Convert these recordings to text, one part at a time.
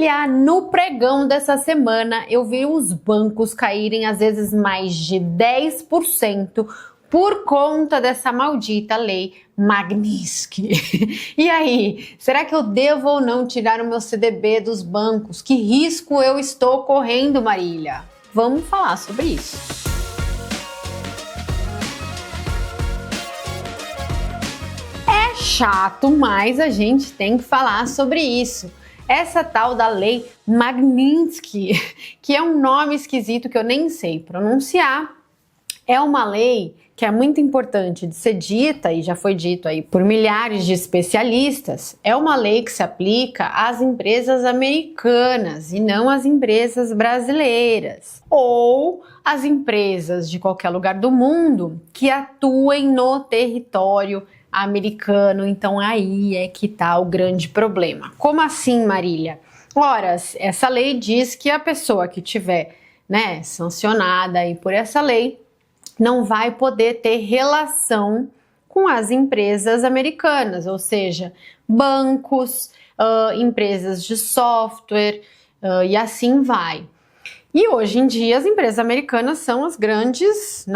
Olha, no pregão dessa semana eu vi os bancos caírem às vezes mais de 10% por conta dessa maldita lei Magnitsky. E aí, será que eu devo ou não tirar o meu CDB dos bancos? Que risco eu estou correndo, Marília? Vamos falar sobre isso. É chato, mas a gente tem que falar sobre isso. Essa tal da lei Magnitsky, que é um nome esquisito que eu nem sei pronunciar, é uma lei que é muito importante de ser dita, e já foi dito aí por milhares de especialistas. É uma lei que se aplica às empresas americanas e não às empresas brasileiras, ou às empresas de qualquer lugar do mundo que atuem no território americano. Então aí é que tá o grande problema. Como assim, Marília? Ora, essa lei diz que a pessoa que tiver, sancionada aí por essa lei não vai poder ter relação com as empresas americanas, ou seja, bancos, empresas de software e assim vai. E hoje em dia as empresas americanas são as grandes,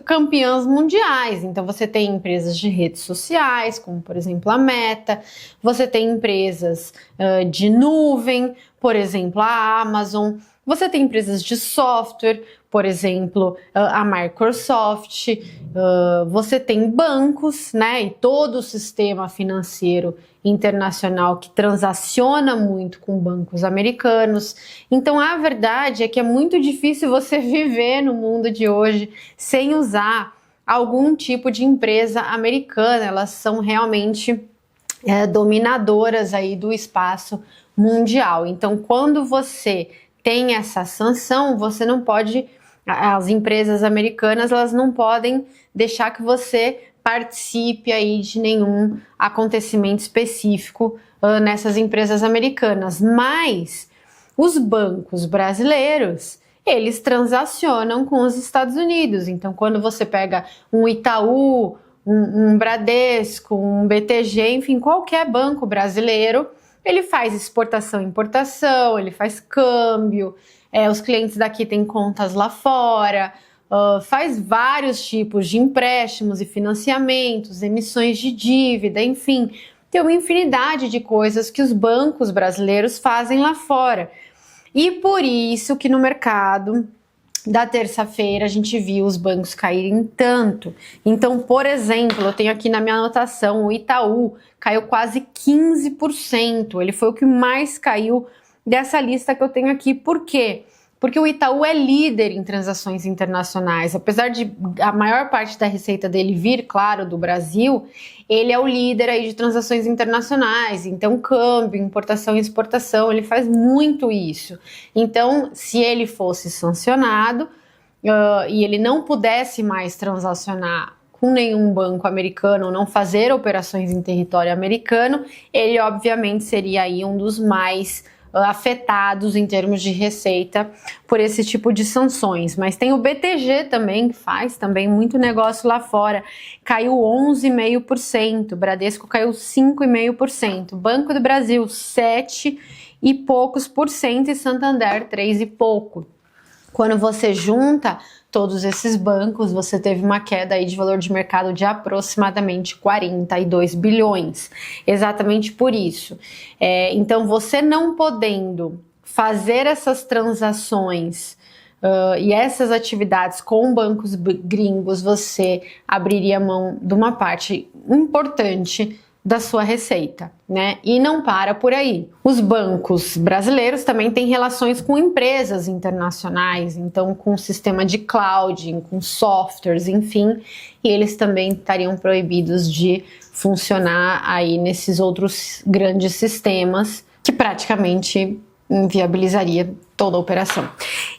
campeãs mundiais. Então você tem empresas de redes sociais, como por exemplo a Meta, você tem empresas de nuvem, por exemplo a Amazon, você tem empresas de software, por exemplo a Microsoft, você tem bancos, e todo o sistema financeiro internacional que transaciona muito com bancos americanos. Então a verdade é que é muito difícil você viver no mundo de hoje sem usar algum tipo de empresa americana. Elas são realmente dominadoras aí do espaço mundial. Então quando você tem essa sanção, você não pode, as empresas americanas, elas não podem deixar que você participe aí de nenhum acontecimento específico nessas empresas americanas. Mas os bancos brasileiros, eles transacionam com os Estados Unidos. Então, quando você pega um Itaú, um Bradesco, um BTG, enfim, qualquer banco brasileiro, ele faz exportação e importação, ele faz câmbio, os clientes daqui têm contas lá fora, faz vários tipos de empréstimos e financiamentos, emissões de dívida, enfim, tem uma infinidade de coisas que os bancos brasileiros fazem lá fora. E por isso que no mercado da terça-feira a gente viu os bancos caírem tanto. Então, por exemplo, eu tenho aqui na minha anotação, o Itaú caiu quase 15%. Ele foi o que mais caiu dessa lista que eu tenho aqui. Por quê? Porque o Itaú é líder em transações internacionais. Apesar de a maior parte da receita dele vir, claro, do Brasil, ele é o líder aí de transações internacionais. Então, câmbio, importação e exportação, ele faz muito isso. Então, se ele fosse sancionado e ele não pudesse mais transacionar com nenhum banco americano, não fazer operações em território americano, ele obviamente seria aí um dos mais afetados em termos de receita por esse tipo de sanções. Mas tem o BTG também, que faz também muito negócio lá fora, caiu 11,5%, Bradesco caiu 5,5%, Banco do Brasil 7 e poucos por cento e Santander 3 e pouco. Quando você junta todos esses bancos, você teve uma queda aí de valor de mercado de aproximadamente 42 bilhões. Exatamente por isso. Então, você não podendo fazer essas transações e essas atividades com bancos gringos, você abriria mão de uma parte importante da sua receita, E não para por aí. Os bancos brasileiros também têm relações com empresas internacionais, então com sistema de cloud, com softwares, enfim, e eles também estariam proibidos de funcionar aí nesses outros grandes sistemas, que praticamente inviabilizaria toda a operação.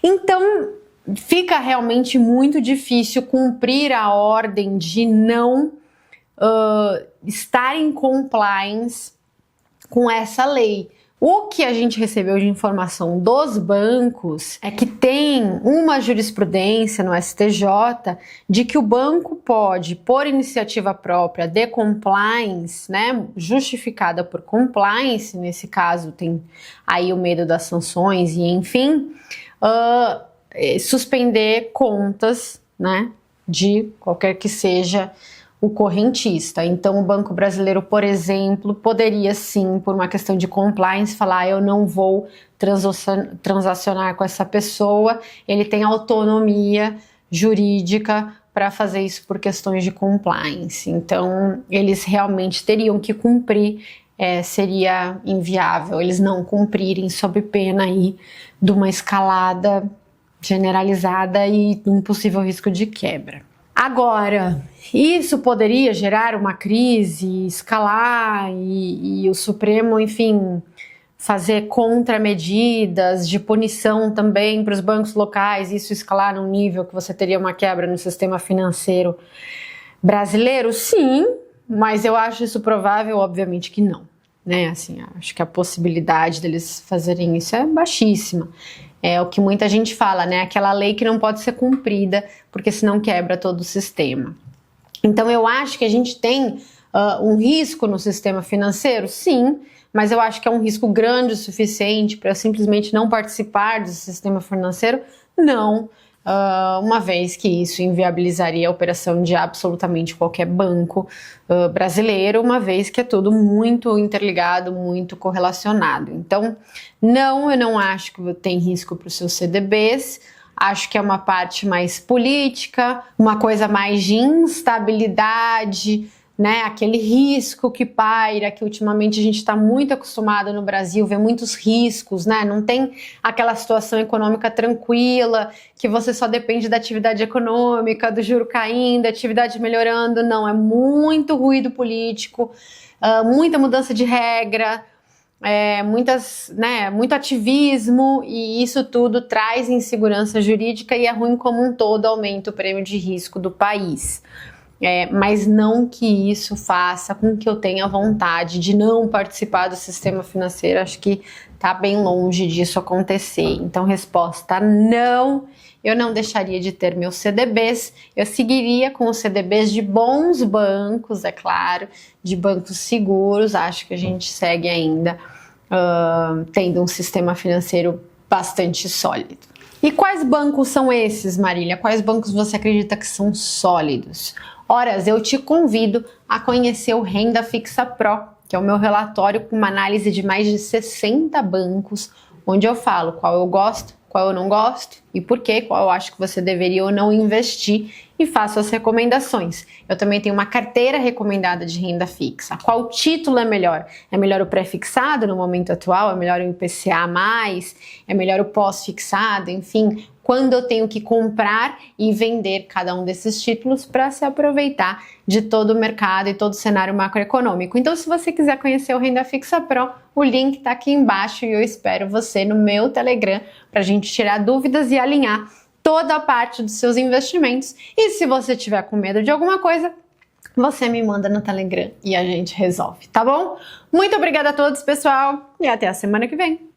Então, fica realmente muito difícil cumprir a ordem de não estar em compliance com essa lei, O que a gente recebeu de informação dos bancos é que tem uma jurisprudência no STJ de que o banco pode, por iniciativa própria de compliance, né, justificada por compliance, nesse caso tem aí o medo das sanções e enfim, suspender contas, né, de qualquer que seja o correntista. Então, o Banco Brasileiro, por exemplo, poderia sim, por uma questão de compliance, falar: eu não vou transacionar com essa pessoa. Ele tem autonomia jurídica para fazer isso por questões de compliance. Então, eles realmente teriam que cumprir, seria inviável eles não cumprirem, sob pena aí de uma escalada generalizada e um possível risco de quebra. Agora, isso poderia gerar uma crise, escalar e o Supremo, enfim, fazer contramedidas de punição também para os bancos locais, isso escalar num nível que você teria uma quebra no sistema financeiro brasileiro? Sim, mas eu acho isso provável, obviamente que não, né? Assim, acho que a possibilidade deles fazerem isso é baixíssima. É o que muita gente fala, né? Aquela lei que não pode ser cumprida, porque senão quebra todo o sistema. Então eu acho que a gente tem um risco no sistema financeiro, sim, mas eu acho que é um risco grande o suficiente para simplesmente não participar do sistema financeiro? Não, uma vez que isso inviabilizaria a operação de absolutamente qualquer banco brasileiro, uma vez que é tudo muito interligado, muito correlacionado. Então, não, eu não acho que tem risco para os seus CDBs. Acho que é uma parte mais política, uma coisa mais de instabilidade, né? Aquele risco que paira, que ultimamente a gente está muito acostumado no Brasil, ver muitos riscos, né? Não tem aquela situação econômica tranquila, que você só depende da atividade econômica, do juro caindo, da atividade melhorando. Não, é muito ruído político, muita mudança de regra, muito ativismo, e isso tudo traz insegurança jurídica e é ruim como um todo, aumenta o prêmio de risco do país. Mas não que isso faça com que eu tenha vontade de não participar do sistema financeiro. Acho que está bem longe disso acontecer. Então, resposta: não. Eu não deixaria de ter meus CDBs, eu seguiria com os CDBs de bons bancos, é claro, de bancos seguros. Acho que a gente segue ainda tendo um sistema financeiro bastante sólido. E quais bancos são esses, Marília? Quais bancos você acredita que são sólidos? Ora, eu te convido a conhecer o Renda Fixa Pro, que é o meu relatório com uma análise de mais de 60 bancos, onde eu falo qual eu gosto, qual eu não gosto e por quê, qual eu acho que você deveria ou não investir, e faço as recomendações. Eu também tenho uma carteira recomendada de renda fixa. Qual título é melhor? É melhor o pré-fixado no momento atual? É melhor o IPCA+? É melhor o pós-fixado? Enfim, quando eu tenho que comprar e vender cada um desses títulos para se aproveitar de todo o mercado e todo o cenário macroeconômico. Então, se você quiser conhecer o Renda Fixa Pro, o link está aqui embaixo e eu espero você no meu Telegram para a gente tirar dúvidas e alinhar toda a parte dos seus investimentos. E se você tiver com medo de alguma coisa, você me manda no Telegram e a gente resolve, tá bom? Muito obrigada a todos, pessoal, e até a semana que vem.